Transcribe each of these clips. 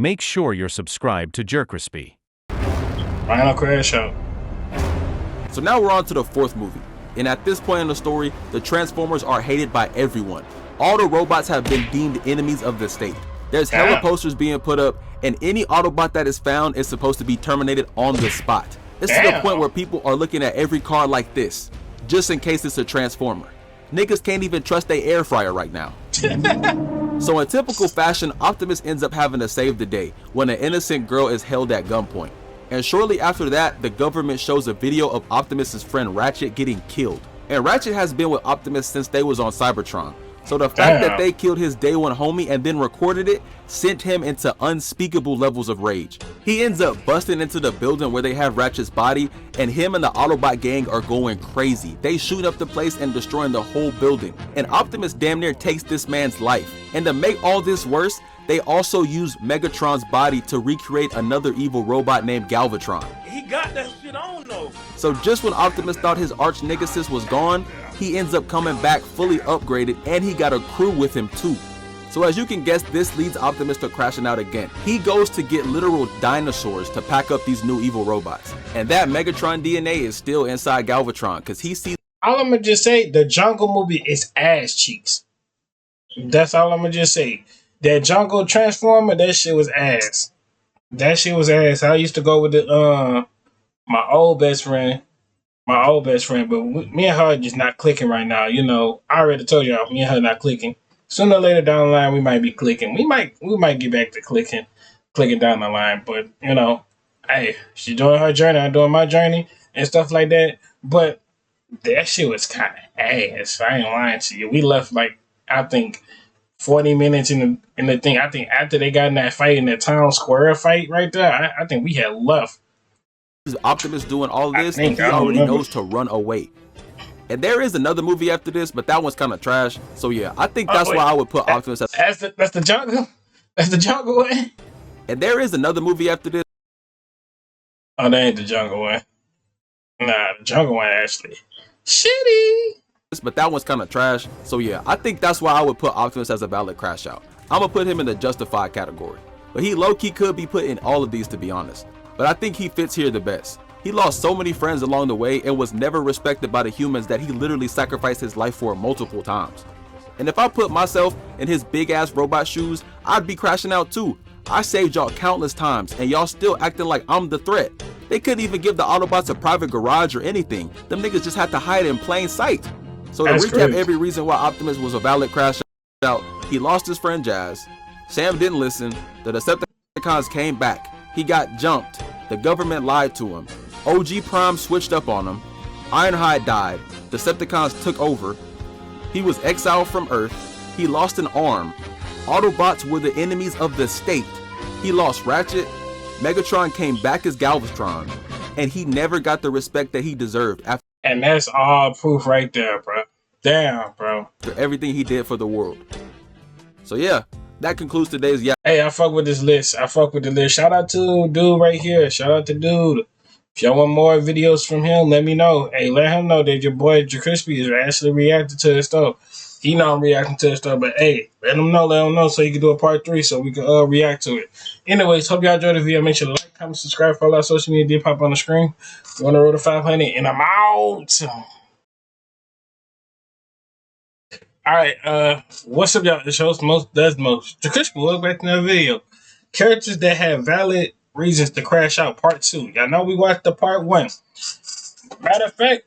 make sure you're subscribed to JerCrispy. Final crash out. So now we're on to the fourth movie. And at this point in the story, the Transformers are hated by everyone. All the robots have been deemed enemies of the state. There's hella posters being put up, and any Autobot that is found is supposed to be terminated on the spot. It's to the point where people are looking at every car like this, just in case it's a Transformer. Niggas can't even trust their air fryer right now. So in typical fashion, Optimus ends up having to save the day when an innocent girl is held at gunpoint. And shortly after that, the government shows a video of Optimus's friend Ratchet getting killed. And Ratchet has been with Optimus since they was on Cybertron. So the fact that they killed his day one homie and then recorded it sent him into unspeakable levels of rage. He ends up busting into the building where they have Ratchet's body, and him and the Autobot gang are going crazy. They shoot up the place and destroying the whole building. And Optimus damn near takes this man's life. And to make all this worse, they also use Megatron's body to recreate another evil robot named Galvatron. He got that shit on though. So just when Optimus thought his arch nemesis was gone, he ends up coming back fully upgraded, and he got a crew with him too. So as you can guess, this leads Optimus to crashing out again. He goes to get literal dinosaurs to pack up these new evil robots. And that Megatron DNA is still inside Galvatron because he sees. All I'm gonna just say, the Jungle movie is ass cheeks. That's all I'm gonna just say. That Jungle Transformer, that shit was ass. That shit was ass. I used to go with the my old best friend, but me and her just not clicking right now. You know, I already told y'all, me and her not clicking. Sooner or later down the line, we might be clicking. We might get back to clicking down the line. But you know, hey, she doing her journey, I'm doing my journey and stuff like that. But that shit was kind of ass. I ain't lying to you. We left like, I think, 40 minutes in the thing. I think after they got in that fight, in that town square fight right there, I think we had left. Optimus doing all this, and he already knows to run away. And there is another movie after this, but that one's kind of trash. So yeah, I think that's why I would put Optimus as that's the Jungle. That's the Jungle one. And there is another movie after this. Oh, that ain't the Jungle one. Nah, the Jungle one actually shitty. But that one's kind of trash. So yeah, I think that's why I would put Optimus as a valid crash out. I'm gonna put him in the justified category. But he low-key could be put in all of these, to be honest. But I think he fits here the best. He lost so many friends along the way and was never respected by the humans that he literally sacrificed his life for multiple times. And if I put myself in his big ass robot shoes, I'd be crashing out too. I saved y'all countless times and y'all still acting like I'm the threat. They couldn't even give the Autobots a private garage or anything. Them niggas just had to hide in plain sight. So to recap every reason why Optimus was a valid crash out, he lost his friend Jazz, Sam didn't listen, the Decepticons came back, he got jumped, the government lied to him, OG Prime switched up on him, Ironhide died, Decepticons took over, he was exiled from Earth, he lost an arm, Autobots were the enemies of the state, he lost Ratchet, Megatron came back as Galvatron, and he never got the respect that he deserved after. And that's all proof right there, bro. Damn, bro. For everything he did for the world. So yeah, that concludes today's Hey, I fuck with this list. Shout out to dude right here. Shout out to dude. If y'all want more videos from him, let me know. Hey, let him know that your boy JerCrispy is actually reacting to his stuff. He know I'm reacting to his stuff, but hey, let him know so he can do a part 3 so we can react to it. Anyways, hope y'all enjoyed the video. Make sure to like, comment, subscribe, follow our social media, pop on the screen. We're on the road to 500, and I'm out. Alright, what's up, y'all? It's your host, JerCrispy. Welcome back to another video. Characters that have valid reasons to crash out, part 2. Y'all know we watched the part 1. Matter of fact,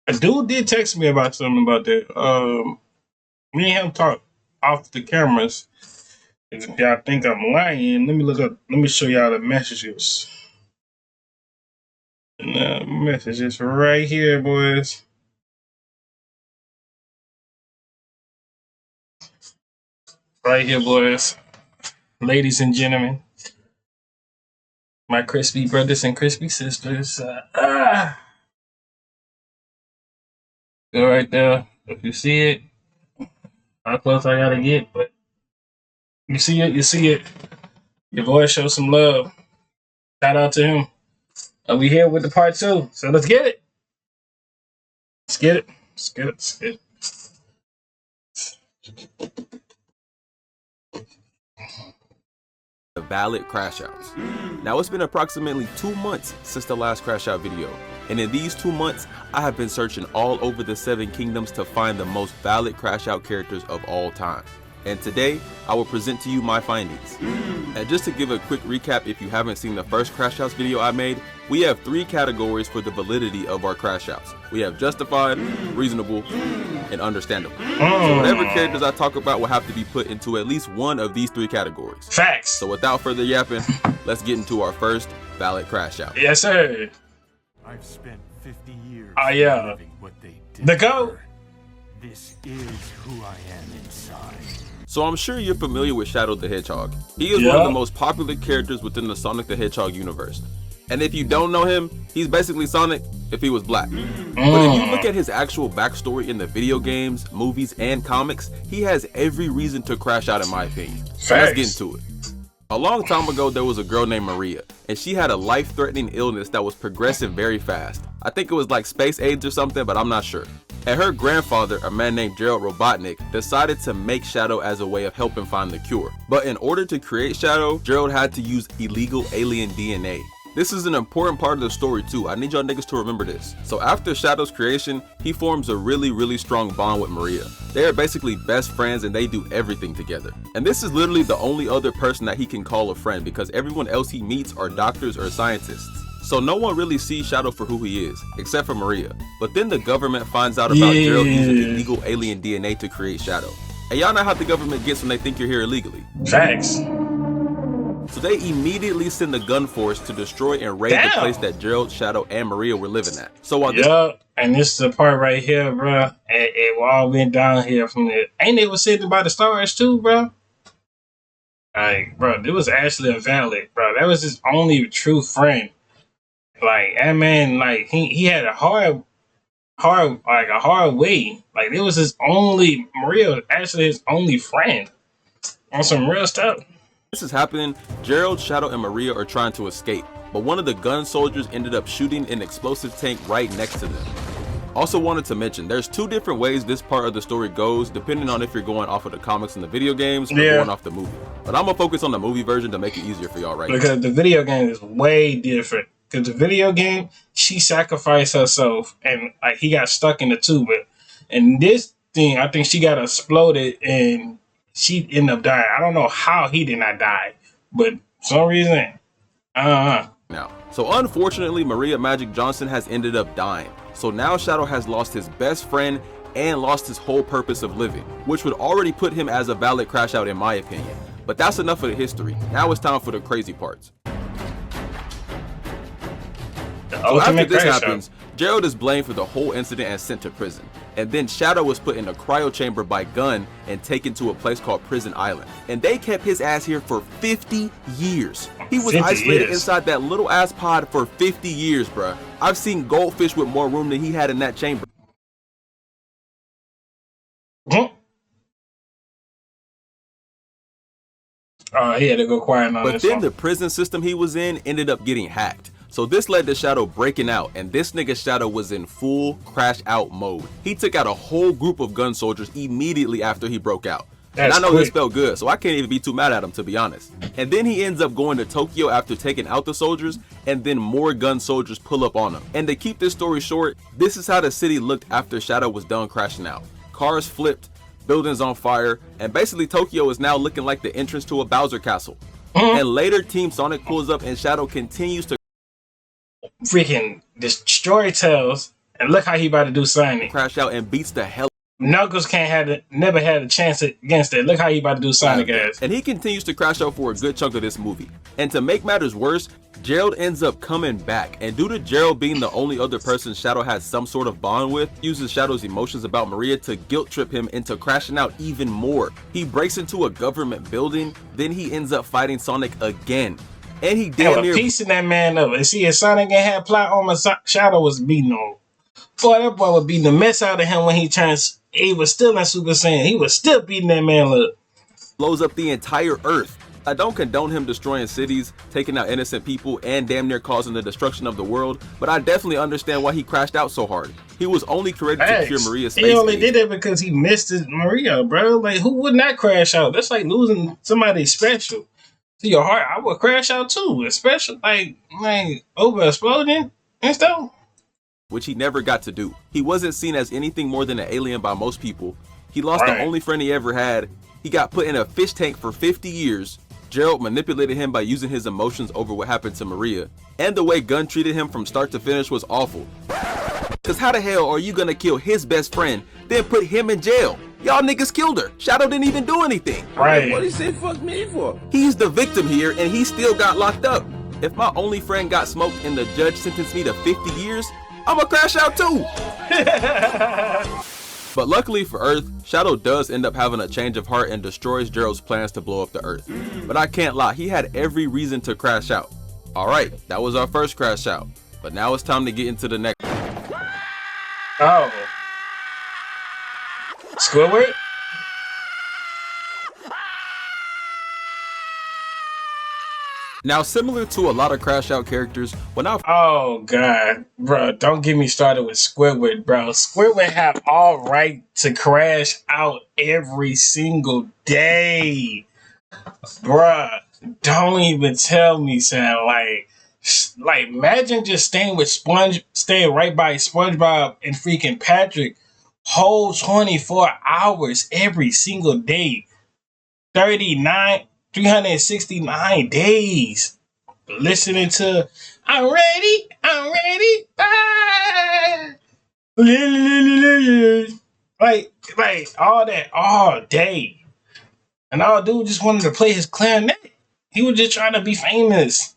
a dude did text me about something about that. Me and him talked off the cameras. If y'all think I'm lying, let me look up. Let me show y'all the messages. And the messages right here, boys. Right here, boys. Ladies and gentlemen. My crispy brothers and crispy sisters. Go right there. If you see it, how close I gotta get, but you see it. Your boy show some love. Shout out to him. We here with the part 2, so let's get it. Let's get it. a valid crash outs. Now it's been approximately 2 months since the last crash out video, and in these 2 months, I have been searching all over the 7 kingdoms to find the most valid crash out characters of all time. And today, I will present to you my findings. And just to give a quick recap, if you haven't seen the first crash outs video I made, we have 3 categories for the validity of our crash outs. We have justified, reasonable, and understandable. So whatever characters I talk about will have to be put into at least one of these 3 categories. Facts. So without further yapping, let's get into our first valid crash out. Yes, sir. I've spent 50 years living what they did. The GOAT. This is who I am inside. So I'm sure you're familiar with Shadow the Hedgehog. He is one of the most popular characters within the Sonic the Hedgehog universe. And if you don't know him, he's basically Sonic if he was black. But if you look at his actual backstory in the video games, movies, and comics, he has every reason to crash out in my opinion. So let's get into it. A long time ago, there was a girl named Maria, and she had a life-threatening illness that was progressing very fast. I think it was like space AIDS or something, but I'm not sure. And her grandfather, a man named Gerald Robotnik, decided to make Shadow as a way of helping find the cure. But in order to create Shadow, Gerald had to use illegal alien DNA. This is an important part of the story too. I need y'all niggas to remember this. So after Shadow's creation, he forms a really strong bond with Maria. They are basically best friends and they do everything together. And this is literally the only other person that he can call a friend because everyone else he meets are doctors or scientists. So no one really sees Shadow for who he is, except for Maria. But then the government finds out about Gerald using illegal alien DNA to create Shadow. And y'all know how the government gets when they think you're here illegally. Facts. So they immediately send the gun force to destroy and raid the place that Gerald, Shadow, and Maria were living at. So while and this is the part right here, bro. It all went down here from there. Ain't they was sitting by the stars too, bro? Like, bro, it was actually a valid, bro. That was his only true friend. Like, that man, like, he had a hard way. Like, it was his only, Maria actually his only friend on some real stuff. This is happening, Gerald, Shadow, and Maria are trying to escape, but one of the gun soldiers ended up shooting an explosive tank right next to them. Also wanted to mention, there's 2 different ways this part of the story goes, depending on if you're going off of the comics and the video games or going off the movie. But I'm gonna focus on the movie version to make it easier for y'all right now. Because the video game is way different. Because the video game, she sacrificed herself and like he got stuck in the tube. And this thing, I think she got exploded and she ended up dying. I don't know how he did not die, but for some reason, Now, so unfortunately, Maria Magic Johnson has ended up dying. So now Shadow has lost his best friend and lost his whole purpose of living, which would already put him as a valid crash out in my opinion. But that's enough of the history. Now it's time for the crazy parts. So after this happens, Gerald is blamed for the whole incident and sent to prison. And then Shadow was put in a cryo chamber by gun and taken to a place called Prison Island. And they kept his ass here for 50 years. He was isolated inside that little ass pod for 50 years, bruh. I've seen goldfish with more room than he had in that chamber. He had to go quiet on But then the prison system he was in ended up getting hacked. So this led to Shadow breaking out, and this nigga Shadow was in full crash out mode. He took out a whole group of gun soldiers immediately after he broke out. And I know this felt good, so I can't even be too mad at him, to be honest. And then he ends up going to Tokyo after taking out the soldiers, and then more gun soldiers pull up on him. And to keep this story short, this is how the city looked after Shadow was done crashing out. Cars flipped, buildings on fire, and basically Tokyo is now looking like the entrance to a Bowser castle. And later Team Sonic pulls up and Shadow continues to freaking destroy Tails, and look how he about to do Sonic. Crash out and beats the hell. Knuckles never had a chance against it. Look how he about to do Sonic ass. And he continues to crash out for a good chunk of this movie. And to make matters worse, Gerald ends up coming back. And due to Gerald being the only other person Shadow has some sort of bond with, uses Shadow's emotions about Maria to guilt trip him into crashing out even more. He breaks into a government building, then he ends up fighting Sonic again. And he damn near piecing that man up. And see, if Sonic ain't had plot on my Shadow was beating on. Boy, that boy was beating the mess out of him when he was still in Super Saiyan. He was still beating that man up. Blows up the entire Earth. I don't condone him destroying cities, taking out innocent people, and damn near causing the destruction of the world, but I definitely understand why he crashed out so hard. He was only created to cure Maria's space. He only did that because he missed Maria, bro. Like, who would not crash out? That's like losing somebody special. to your heart, I would crash out too, especially like over exploding and stuff. which he never got to do. He wasn't seen as anything more than an alien by most people. He lost the only friend he ever had. He got put in a fish tank for 50 years. Gerald manipulated him by using his emotions over what happened to Maria. And the way Gunn treated him from start to finish was awful. Cause how the hell are you gonna kill his best friend, then put him in jail? Y'all niggas killed her. Shadow didn't even do anything. Right. What he say fuck me for? He's the victim here and he still got locked up. If my only friend got smoked and the judge sentenced me to 50 years, I'ma crash out too. But luckily for Earth, Shadow does end up having a change of heart and destroys Gerald's plans to blow up the Earth. But I can't lie, he had every reason to crash out. Alright, that was our first crash out. But now it's time to get into the next. Oh. Squidward? Now, similar to a lot of crash out characters, when I Oh god, bro, don't get me started with Squidward, bro. Squidward have all right to crash out every single day, bruh. Don't even tell me, son. Like imagine just staying right by SpongeBob and freaking Patrick, whole 24 hours every single day, 369 days, listening to I'm ready, ah! like all that all day, and all dude just wanted to play his clarinet. He was just trying to be famous.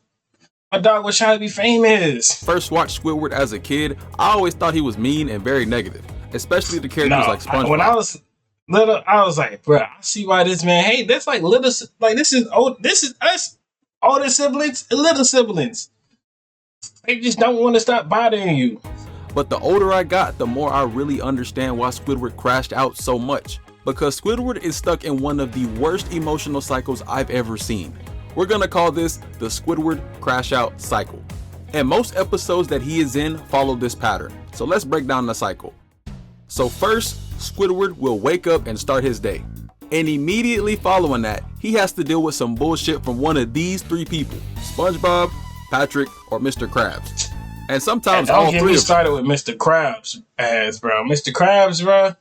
My dog was trying to be famous. first watched Squidward as a kid, I always thought he was mean and very negative, especially the characters like SpongeBob. When I was little, I was like, bro, I see why this man. Hey, that's like little. Like this is us, older siblings and little siblings. They just don't want to stop bothering you. But the older I got, the more I really understand why Squidward crashed out so much. Because Squidward is stuck in one of the worst emotional cycles I've ever seen. We're gonna call this the Squidward crash out cycle. And most episodes that he is in follow this pattern. So let's break down the cycle. So first, Squidward will wake up and start his day. And immediately following that, he has to deal with some bullshit from one of these three people: SpongeBob, Patrick, or Mr. Krabs. And sometimes all three of them. Don't get me started with Mr. Krabs, bro. Mr. Krabs, bro.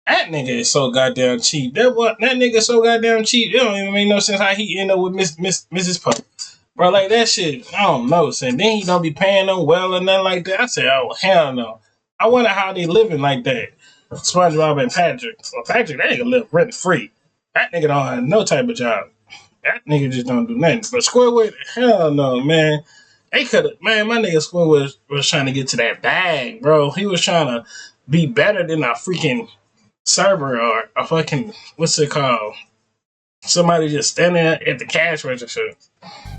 That nigga is so goddamn cheap. That nigga so goddamn cheap. It don't even make no sense how he end up with Mrs. Puff. Bro, like that shit, I don't know, son. Then he don't be paying them well or nothing like that. I said, oh, hell no. I wonder how they living like that. SpongeBob and Patrick. Well, Patrick, that nigga live rent free. That nigga don't have no type of job. That nigga just don't do nothing. But Squidward, hell no, man. They could have, man, my nigga Squidward was trying to get to that bag, bro. He was trying to be better than a freaking server or a fucking, what's it called? Somebody just standing at the cash register.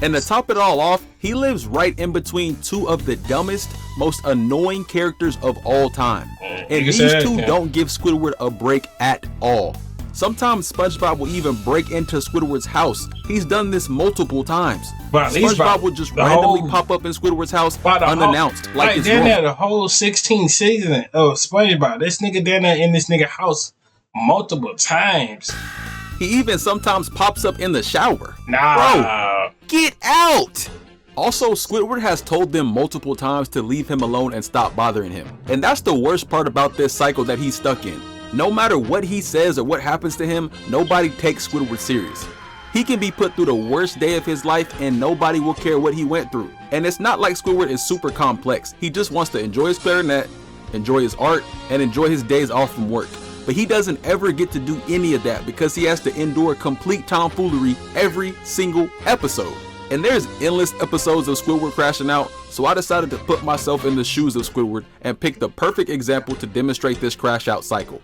And to top it all off, he lives right in between two of the dumbest, most annoying characters of all time. And these two don't give Squidward a break at all. Sometimes SpongeBob will even break into Squidward's house. He's done this multiple times. SpongeBob would just randomly pop up in Squidward's house unannounced, like it's down wrong. there the whole 16th season of SpongeBob. This nigga down there in this nigga house multiple times. He even sometimes pops up in the shower. Nah. Bro, get out! Also, Squidward has told them multiple times to leave him alone and stop bothering him. And that's the worst part about this cycle that he's stuck in. No matter what he says or what happens to him, nobody takes Squidward serious. He can be put through the worst day of his life and nobody will care what he went through. And it's not like Squidward is super complex. He just wants to enjoy his clarinet, enjoy his art, and enjoy his days off from work. But he doesn't ever get to do any of that because he has to endure complete tomfoolery every single episode. And there's endless episodes of Squidward crashing out, so I decided to put myself in the shoes of Squidward and pick the perfect example to demonstrate this crash out cycle.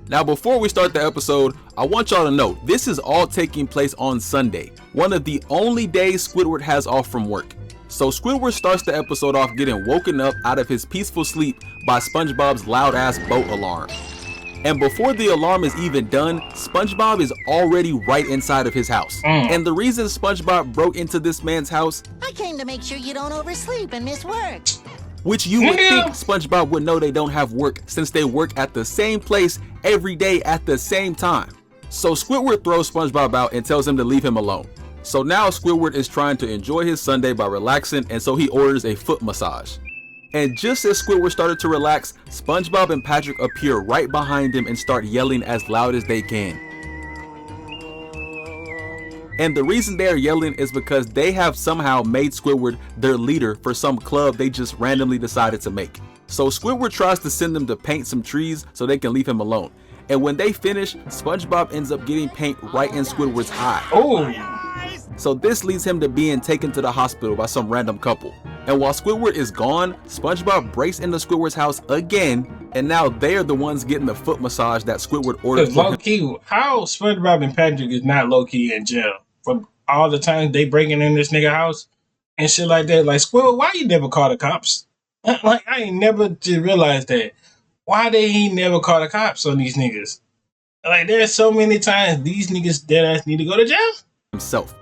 Now, before we start the episode, I want y'all to know this is all taking place on Sunday, one of the only days Squidward has off from work. So Squidward starts the episode off getting woken up out of his peaceful sleep by SpongeBob's loud ass boat alarm. And before the alarm is even done, SpongeBob is already right inside of his house. And the reason SpongeBob broke into this man's house, I came to make sure you don't oversleep and miss work. Which you would think SpongeBob would know they don't have work since they work at the same place every day at the same time. So Squidward throws SpongeBob out and tells him to leave him alone. So now Squidward is trying to enjoy his Sunday by relaxing, and so he orders a foot massage. And just as Squidward started to relax, SpongeBob and Patrick appear right behind him and start yelling as loud as they can. And the reason they are yelling is because they have somehow made Squidward their leader for some club they just randomly decided to make. So Squidward tries to send them to paint some trees so they can leave him alone. And when they finish, SpongeBob ends up getting paint right in Squidward's eye. Oh. So this leads him to being taken to the hospital by some random couple. And while Squidward is gone, SpongeBob breaks into Squidward's house again, and now they are the ones getting the foot massage that Squidward ordered for him. Low-key, how SpongeBob and Patrick is not low-key in jail for all the times they breaking in this nigga house and shit like that. Like, Squidward, why you never call the cops? Like, I ain't never just realized that. Why they ain't never call the cops on these niggas? Like, there's so many times these niggas dead ass need to go to jail. Himself.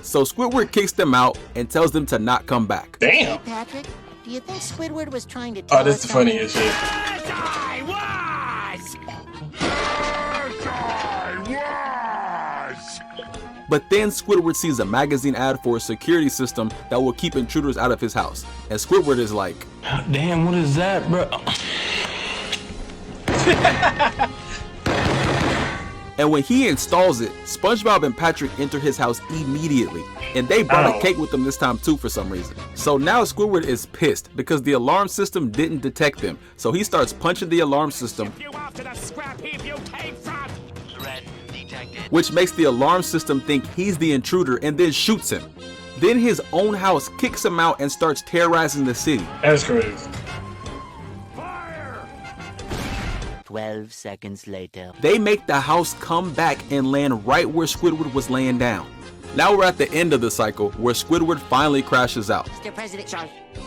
So Squidward kicks them out and tells them to not come back. Damn. Hey, Patrick, do you think Squidward was trying to tell Oh, that's us the something? funniest shit. But then Squidward sees a magazine ad for a security system that will keep intruders out of his house. And Squidward is like, Damn, what is that, bro? and when he installs it, SpongeBob and Patrick enter his house immediately. And they brought a cake with them this time too for some reason. So now Squidward is pissed because the alarm system didn't detect them. So he starts punching the alarm system, which makes the alarm system think he's the intruder and then shoots him. Then his own house kicks him out and starts terrorizing the city. That's crazy. 12 seconds later. They make the house come back and land right where Squidward was laying down. Now we're at the end of the cycle where Squidward finally crashes out. Mr. President,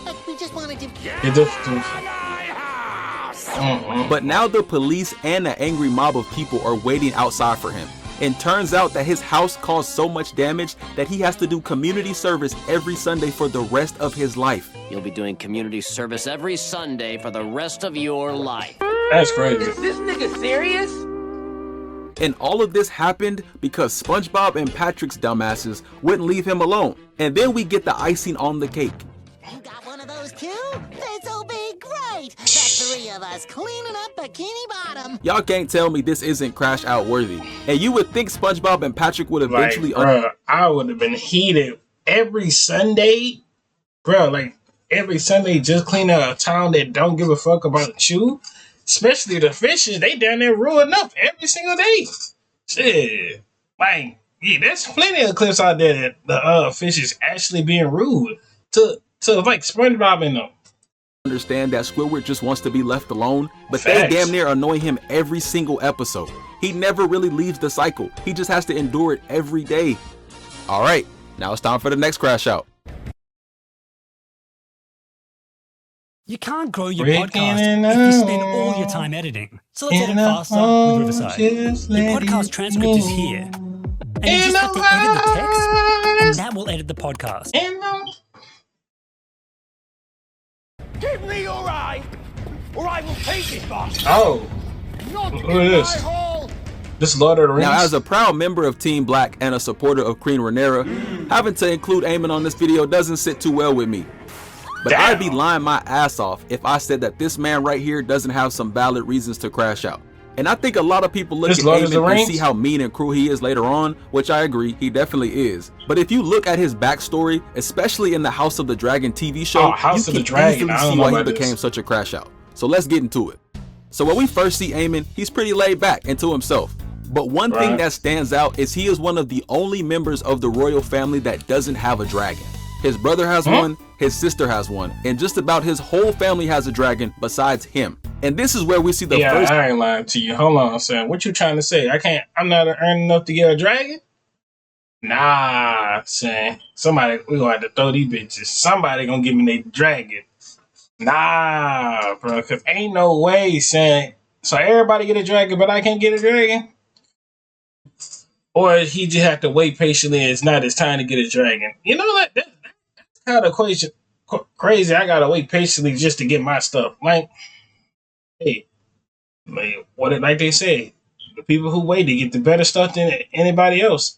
look, we just wanted to... It just, But now the police and an angry mob of people are waiting outside for him. And turns out that his house caused so much damage that he has to do community service every Sunday for the rest of his life. You'll be doing community service every Sunday for the rest of your life. that's crazy. This nigga serious? And all of this happened because SpongeBob and Patrick's dumbasses wouldn't leave him alone. And then we get the icing on the cake. You got one of those too? This'll be great! The three of us cleaning up Bikini Bottom. Y'all can't tell me this isn't Crash Out worthy. And you would think SpongeBob and Patrick would eventually... Like, bruh, I would have been heated every Sunday. Bro, like, every Sunday just clean out a town that don't give a fuck about you. Especially the fishes, they down there ruining up every single day. Shit. Like, yeah, there's plenty of clips out there that the fishes actually being rude to like SpongeBob and them. Understand that Squidward just wants to be left alone, but Facts. they damn near annoy him every single episode. He never really leaves the cycle. He just has to endure it every day. All right, now it's time for the next Crash Out. You can't grow your Breaking podcast if you spend all your time editing. So let's edit faster with Riverside. Your podcast transcript is here. And you just have to edit the text, and that will edit the podcast. Give me your eye, or I will take it, boss. Oh, Not who in is my this? hall. This Lord of the Rings. Now, as a proud member of Team Black and a supporter of Queen Rhaenyra, having to include Eamon on this video doesn't sit too well with me. But Damn. I'd be lying my ass off if I said that this man right here doesn't have some valid reasons to crash out. And I think a lot of people look This at Lord of the Eamon and Rings? see how mean and cruel he is later on, which I agree, he definitely is. But if you look at his backstory, especially in the House of the Dragon TV show, Oh, House you of the can Dragon. easily I don't see know why he about this. became such a crash out. So let's get into it. So when we first see Eamon, he's pretty laid back and to himself. But one thing Right. that stands out is he is one of the only members of the royal family that doesn't have a dragon. His brother has one, his sister has one, and just about his whole family has a dragon besides him. And this is where we see the Yeah, first... I ain't lying to you. Hold on, son. What you trying to say? I'm not earning enough to get a dragon? Nah, son. We gonna have to throw these bitches. Somebody gonna give me their dragon. Nah, bro. Cause ain't no way, son. So everybody get a dragon, but I can't get a dragon? Or he just have to wait patiently and it's not his time to get a dragon. You know what? That's kind of crazy. I gotta wait patiently just to get my stuff. Like, hey, like they say, The people who wait, they get the better stuff than anybody else.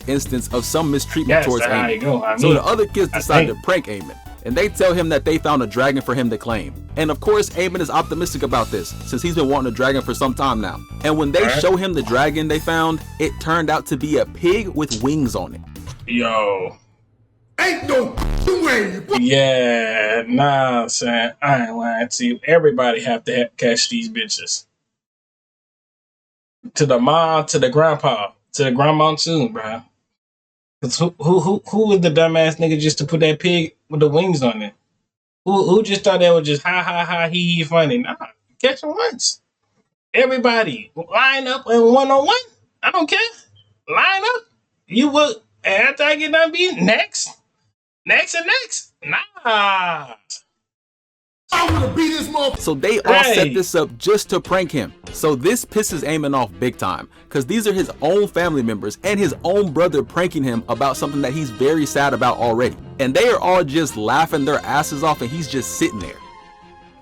Instance of some mistreatment Yes, towards that's how you Eamon. go. I So mean, the other kids I decide to think- prank Eamon, and they tell him that they found a dragon for him to claim. And of course, Eamon is optimistic about this, since he's been wanting a dragon for some time now. And when they show him the dragon they found, it turned out to be a pig with wings on it. Yo. Ain't no way. Yeah, nah, son. I ain't lying to you. Everybody have to catch these bitches. To the mom, to the grandpa, to the grandma too, bro. Cause who was the dumbass nigga just to put that pig with the wings on it? Who just thought that was just ha ha ha he funny? Nah, catch them once. Everybody line up and 1-on-1. I don't care. Line up. You will after I get done beating next. Nah. I'm gonna beat this motherfucker. So they all set Hey. this up just to prank him. So this pisses Eamon off big time, because these are his own family members and his own brother pranking him about something that he's very sad about already. And they are all just laughing their asses off, and he's just sitting there.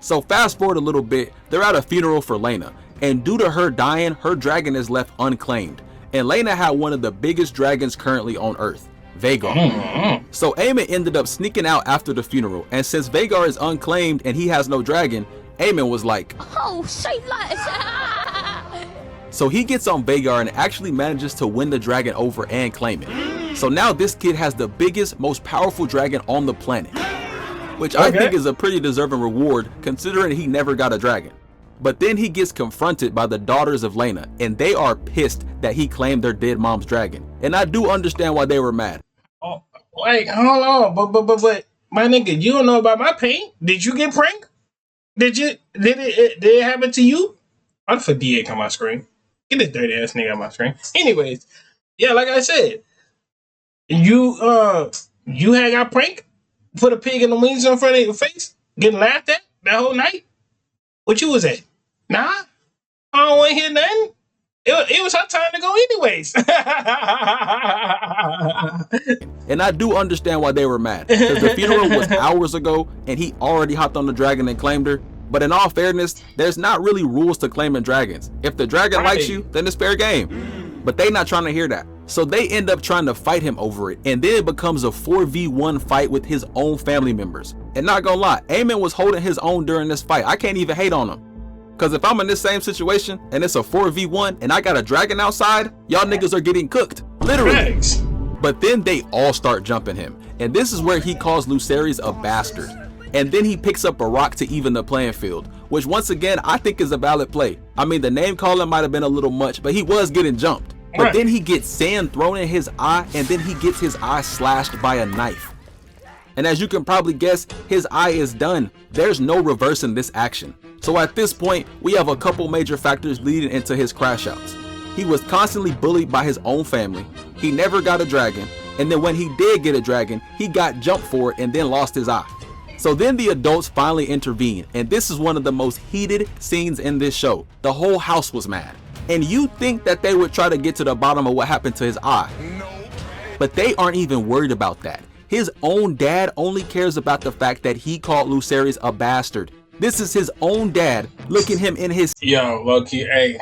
So fast forward a little bit, they're at a funeral for Lena, and due to her dying, her dragon is left unclaimed. And Lena had one of the biggest dragons currently on Earth, Vagar. So Eamon ended up sneaking out after the funeral, and since Vagar is unclaimed and he has no dragon, Eamon was like, Oh, say less. so he gets on Vagar and actually manages to win the dragon over and claim it. So now this kid has the biggest, most powerful dragon on the planet, which I think is a pretty deserving reward considering he never got a dragon. But then he gets confronted by the daughters of Lena, and they are pissed that he claimed their dead mom's dragon. And I do understand why they were mad. Oh, wait, hold on. But my nigga, you don't know about my pain. Did you get pranked? Did it happen to you? I'm for DA on my screen. Get this dirty ass nigga on my screen. Anyways, yeah, like I said, you had got pranked, put a pig in the wings in front of your face, getting laughed at that whole night. What you was at? Nah, I don't want to hear nothing. It was her time to go anyways. And I do understand why they were mad, because the funeral was hours ago and he already hopped on the dragon and claimed her. But in all fairness, there's not really rules to claiming dragons. If the dragon likes you, then it's fair game. But they not trying to hear that. So they end up trying to fight him over it, and then it becomes a 4v1 fight with his own family members. And not gonna lie, Eamon was holding his own during this fight. I can't even hate on him. Cause if I'm in this same situation and it's a 4v1 and I got a dragon outside, y'all niggas are getting cooked. Literally. Thanks. But then they all start jumping him. And this is where he calls Lucerys a bastard. And then he picks up a rock to even the playing field, which once again, I think is a valid play. I mean, the name calling might have been a little much, but he was getting jumped. But then he gets sand thrown in his eye, and then he gets his eye slashed by a knife. And as you can probably guess, his eye is done. There's no reversing this action. So at this point, we have a couple major factors leading into his crash outs. He was constantly bullied by his own family. He never got a dragon. And then when he did get a dragon, he got jumped for it and then lost his eye. So then the adults finally intervene, and this is one of the most heated scenes in this show. The whole house was mad. And you think that they would try to get to the bottom of what happened to his eye. But they aren't even worried about that. His own dad only cares about the fact that he called Lucerys a bastard. This is his own dad looking him in his— Yo, low-key, hey,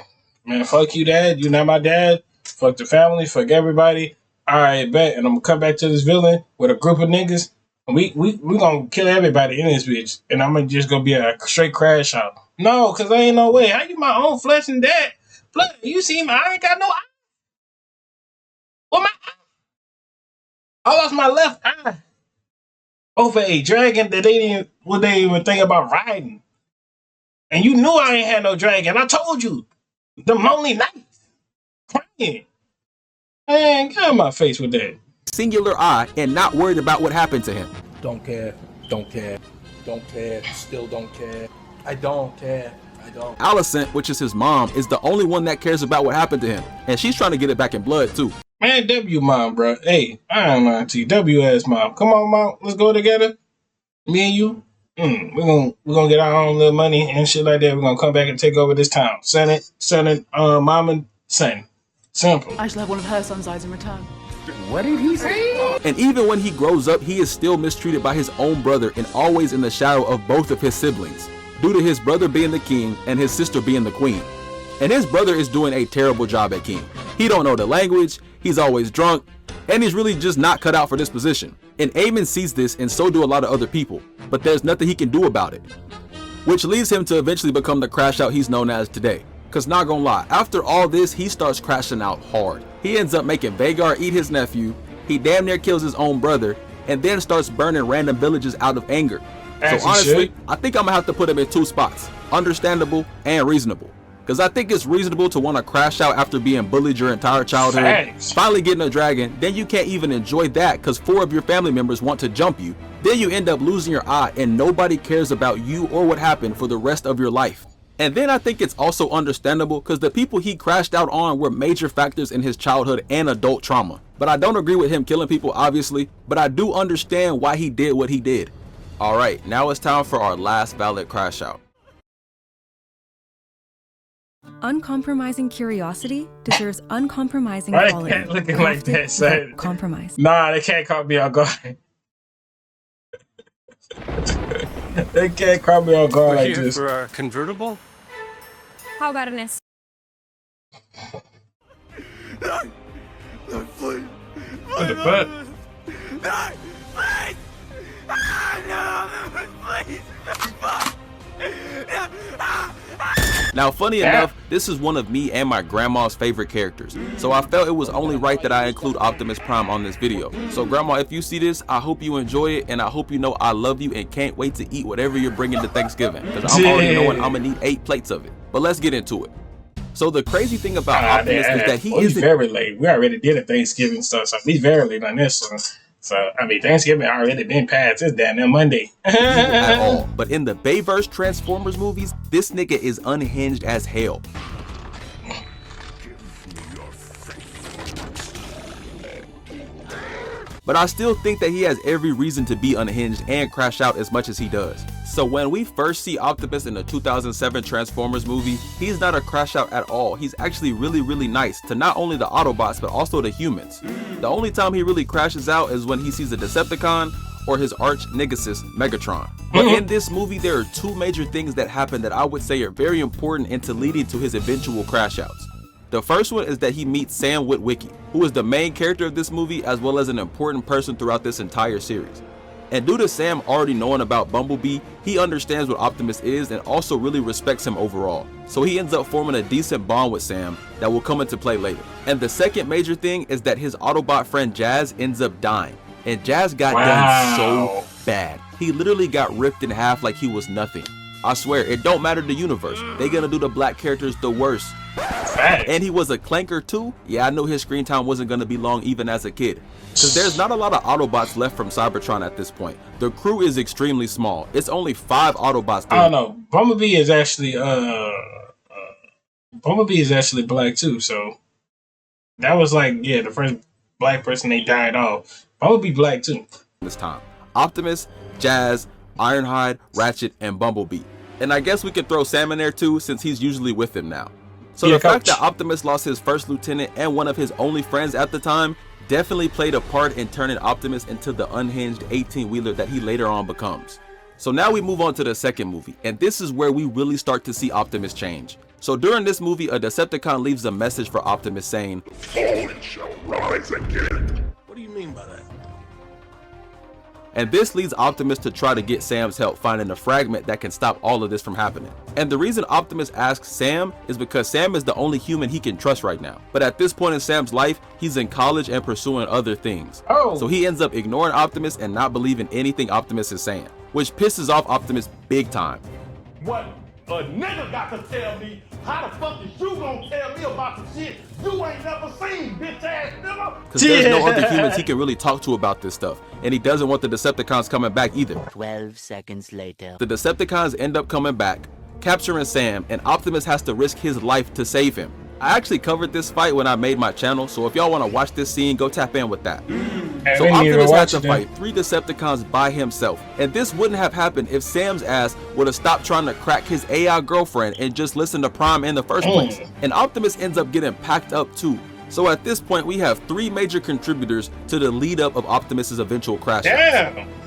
man, fuck you, dad. You not my dad. Fuck the family. Fuck everybody. All right, bet. And I'm gonna come back to this villain with a group of niggas. And we gonna kill everybody in this bitch. And I'm just gonna be a straight crash out. No, cause there ain't no way. How you my own flesh and dad? Look, you see me? I ain't got no eye. What my eye? I lost my left eye over a dragon that they didn't even think about riding. And you knew I ain't had no dragon. I told you. The lonely nights. Crying. Man, get out of my face with that. singular eye and not worried about what happened to him. Don't care. Don't care. Don't care. Still don't care. I don't care. I don't. Alicent, which is his mom, is the only one that cares about what happened to him. And she's trying to get it back in blood too. Man, W mom, bro. Hey, I ain't lying to you. W-ass mom. Come on, mom. Let's go together. Me and you. We're gonna get our own little money and shit like that. We're gonna come back and take over this town. Mom and son. Simple. I shall have one of her son's eyes in return. What did he say? And even when he grows up, he is still mistreated by his own brother and always in the shadow of both of his siblings, due to his brother being the king and his sister being the queen. And his brother is doing a terrible job at King. He don't know the language, he's always drunk, and he's really just not cut out for this position. And Eamon sees this, and so do a lot of other people, but there's nothing he can do about it. Which leads him to eventually become the crash out he's known as today. Cause not gonna lie, after all this, he starts crashing out hard. He ends up making Vagar eat his nephew, he damn near kills his own brother, and then starts burning random villages out of anger. So honestly, I think I'm gonna have to put him in two spots, understandable and reasonable. Cause I think it's reasonable to want to crash out after being bullied your entire childhood, finally getting a dragon, then you can't even enjoy that cause 4 of your family members want to jump you. Then you end up losing your eye and nobody cares about you or what happened for the rest of your life. And then I think it's also understandable because the people he crashed out on were major factors in his childhood and adult trauma. But I don't agree with him killing people, obviously, but I do understand why he did what he did. Alright, now it's time for our last valid crash out. Uncompromising curiosity deserves uncompromising quality. Can't look at like that, son. Compromise. Nah, they can't call me on guard. They can't call me on guard like this. For our convertible? How about an S? No, please. What the fuck? No, please. No, please. Fuck. Now funny enough, this is one of me and my grandma's favorite characters, so I felt it was only right that I include Optimus Prime on this video. So grandma, if you see this, I hope you enjoy it, and I hope you know I love you and can't wait to eat whatever you're bringing to Thanksgiving, because I'm already knowing I'm gonna need 8 plates of it. But let's get into it. So the crazy thing about Optimus is that he's very late. We already did a Thanksgiving stuff, so he's very late on this one. So, I mean, Thanksgiving already been past. It's damn near Monday. At all. But in the Bayverse Transformers movies, this nigga is unhinged as hell. But I still think that he has every reason to be unhinged and crash out as much as he does. So when we first see Optimus in the 2007 Transformers movie, he's not a crash out at all. He's actually really nice to not only the Autobots but also the humans. The only time he really crashes out is when he sees a Decepticon or his arch nemesis Megatron. But in this movie there are 2 major things that happen that I would say are very important into leading to his eventual crash outs. The first one is that he meets Sam Witwicky, who is the main character of this movie as well as an important person throughout this entire series. And due to Sam already knowing about Bumblebee, he understands what Optimus is and also really respects him overall. So he ends up forming a decent bond with Sam that will come into play later. And the second major thing is that his Autobot friend Jazz ends up dying. And Jazz got done so bad. He literally got ripped in half like he was nothing. I swear, it don't matter the universe. They gonna do the black characters the worst. And he was a clanker too. Yeah, I know his screen time wasn't gonna be long even as a kid. Cause there's not a lot of Autobots left from Cybertron at this point. The crew is extremely small. It's only 5 Autobots there. I don't know. Bumblebee is actually black too, so that was like, yeah, the first black person they died off. Bumblebee black too. This time. Optimus, Jazz, Ironhide, Ratchet, and Bumblebee. And I guess we could throw Sam in there too since he's usually with him now. So the fact that Optimus lost his first lieutenant and one of his only friends at the time definitely played a part in turning Optimus into the unhinged 18-wheeler that he later on becomes. So now we move on to the second movie, and this is where we really start to see Optimus change. So during this movie, a Decepticon leaves a message for Optimus saying, "Fallen shall rise again." What do you mean by that? And this leads Optimus to try to get Sam's help finding a fragment that can stop all of this from happening. And the reason Optimus asks Sam is because Sam is the only human he can trust right now. But at this point in Sam's life, he's in college and pursuing other things. So he ends up ignoring Optimus and not believing anything Optimus is saying, which pisses off Optimus big time. What a nigga got to tell me? How the fuck is you gonna tell me about some shit you ain't never seen, bitch ass nigga? Because there's no other humans he can really talk to about this stuff. And he doesn't want the Decepticons coming back either. 12 seconds later. The Decepticons end up coming back, capturing Sam, and Optimus has to risk his life to save him. I actually covered this fight when I made my channel, so if y'all want to watch this scene, go tap in with that. So Optimus had to fight 3 Decepticons by himself, and this wouldn't have happened if Sam's ass would have stopped trying to crack his AI girlfriend and just listened to Prime in the first place. And Optimus ends up getting packed up too. So at this point, we have 3 major contributors to the lead up of Optimus's eventual crash.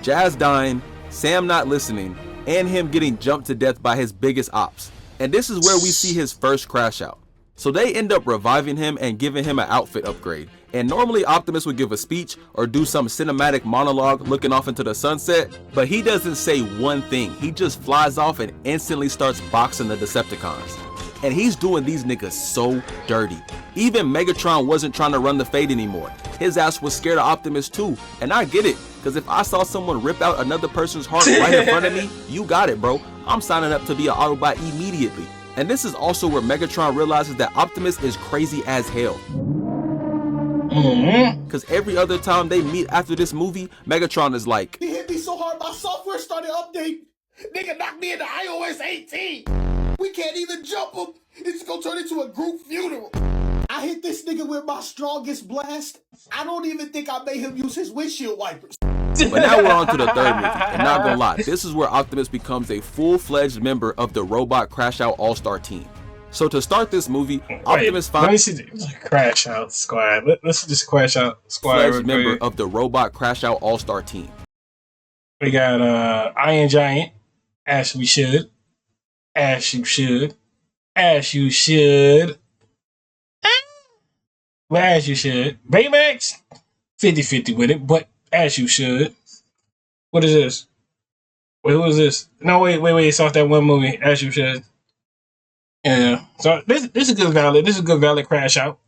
Jazz dying, Sam not listening, and him getting jumped to death by his biggest ops. And this is where we see his first crash out. So they end up reviving him and giving him an outfit upgrade. And normally Optimus would give a speech or do some cinematic monologue looking off into the sunset, but he doesn't say one thing. He just flies off and instantly starts boxing the Decepticons. And he's doing these niggas so dirty. Even Megatron wasn't trying to run the fade anymore. His ass was scared of Optimus too. And I get it, because if I saw someone rip out another person's heart right in front of me, you got it, bro. I'm signing up to be an Autobot immediately. And this is also where Megatron realizes that Optimus is crazy as hell. Because every other time they meet after this movie, Megatron is like, He hit me so hard my software started updating. Nigga knocked me into iOS 18. We can't even jump him. It's gonna turn into a group funeral. I hit this nigga with my strongest blast. I don't even think I made him use his windshield wipers. But now we're on to the third movie, and not gonna lie, this is where Optimus becomes a full-fledged member of the Robot CRASHOUT All-Star team. So to start this movie, Optimus finds... Let me see the CRASHOUT squad. Let's see this CRASHOUT squad. Fledged member of the Robot CRASHOUT All-Star team. We got Iron Giant, as we should. As you should. As you should. Well, as you should. Baymax, 50-50 with it, but as you should. What is this? Wait, who is this? No, wait. It's off that one movie, As You Should. Yeah. So this is good valid. This is good valid crash out.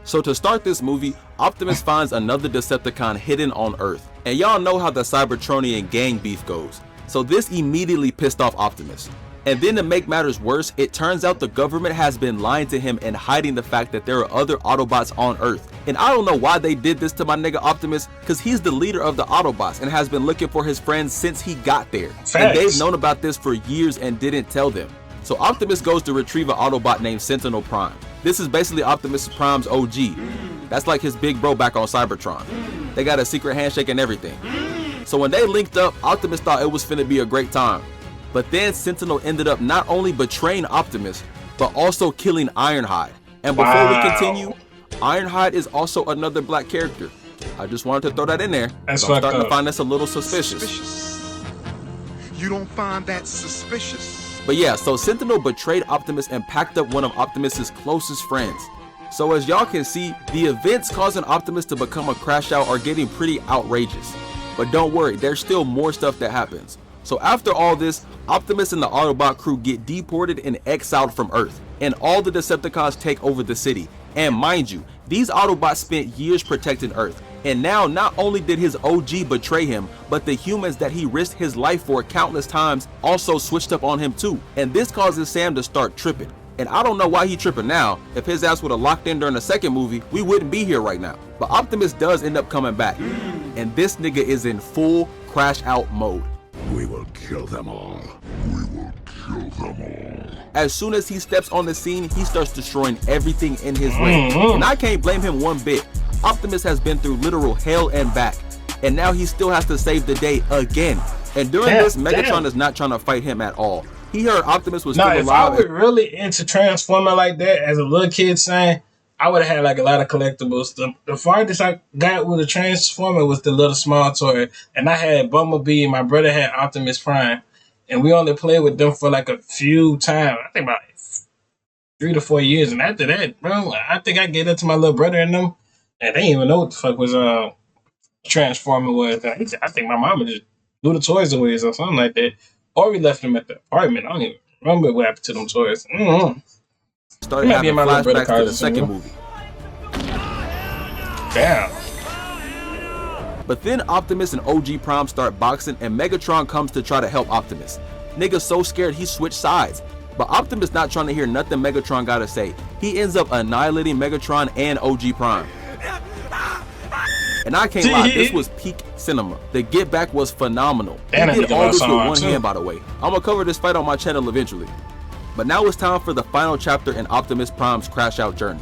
So to start this movie, Optimus finds another Decepticon hidden on Earth. And y'all know how the Cybertronian gang beef goes. So this immediately pissed off Optimus. And then to make matters worse, it turns out the government has been lying to him and hiding the fact that there are other Autobots on Earth. And I don't know why they did this to my nigga Optimus, because he's the leader of the Autobots and has been looking for his friends since he got there. Facts. And they've known about this for years and didn't tell them. So Optimus goes to retrieve an Autobot named Sentinel Prime. This is basically Optimus Prime's OG. That's like his big bro back on Cybertron. They got a secret handshake and everything. So when they linked up, Optimus thought it was finna be a great time. But then Sentinel ended up not only betraying Optimus, but also killing Ironhide. And before we continue, Ironhide is also another black character. I just wanted to throw that in there. I'm starting to find this a little suspicious. You don't find that suspicious? But yeah, so Sentinel betrayed Optimus and packed up one of Optimus's closest friends. So as y'all can see, the events causing Optimus to become a crash out are getting pretty outrageous. But don't worry, there's still more stuff that happens. So after all this, Optimus and the Autobot crew get deported and exiled from Earth, and all the Decepticons take over the city. And mind you, these Autobots spent years protecting Earth, and now not only did his OG betray him, but the humans that he risked his life for countless times also switched up on him too. And this causes Sam to start tripping. And I don't know why he tripping now. If his ass would have locked in during the second movie, we wouldn't be here right now. But Optimus does end up coming back, and this nigga is in full crash out mode. We will kill them all. We will kill them all. As soon as he steps on the scene, he starts destroying everything in his way. And I can't blame him one bit. Optimus has been through literal hell and back, and now he still has to save the day again. And during this, Megatron is not trying to fight him at all. He heard Optimus was still alive. If I were really into Transformer like that as a little kid saying, I would have had like a lot of collectibles. The farthest I got with a Transformer was the little small toy. And I had Bumblebee and my brother had Optimus Prime. And we only played with them for like a few times. I think about 3 to 4 years. And after that, bro, I think I gave that to my little brother and them. And they didn't even know what the fuck was Transformer was. I think my mama just threw the toys away or something like that. Or we left them at the apartment. I don't even remember what happened to them toys. Started having flashbacks to the second movie. Damn. But then Optimus and OG Prime start boxing, and Megatron comes to try to help Optimus. Nigga's so scared he switched sides. But Optimus not trying to hear nothing Megatron gotta say. He ends up annihilating Megatron and OG Prime. And I can't lie, this was peak cinema. The get back was phenomenal. He did all this with one hand, by the way. I'm gonna cover this fight on my channel eventually. But now it's time for the final chapter in Optimus Prime's crash out journey.